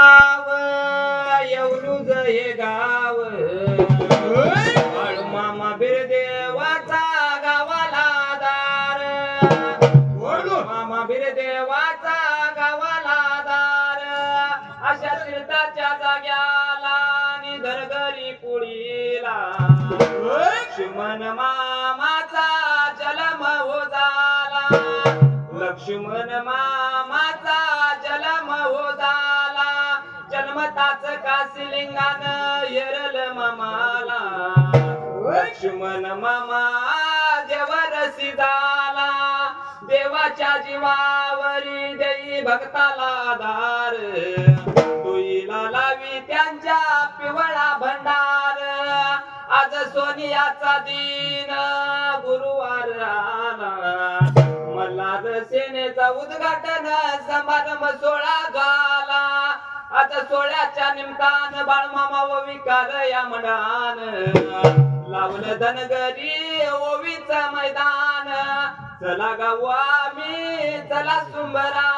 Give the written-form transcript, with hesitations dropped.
गाव येवलूज हे गाव बाळू मामा बिरदेवाचा गावाला दार मामा बिरदेवाचा गावाला दार अशा तीर्थाच्या जाग्याला निधर घरी पुढीला लक्ष्मण मामाचा जन्म हो झाला लक्ष्मण मामाचा जन्म हो झाला जन्मताच काशीलिंगान हेरल मामाला लक्ष्मण मामा देवरसी झाला देवाच्या जीवावरी देई भक्ताला आधार तुईला लावी त्यांच्या पिवळा भंडार आज सोनियाचा दिन गुरुवार आला मल्हार सेनेचा उद्घाटन समारंभ सोहळा झाला आता सोहळ्याच्या निमित्तानं बाळमामा व विकार या मंडळान लावलं धनगरी ओवीचं मैदान चला गाऊ आम्ही चला सुंबरा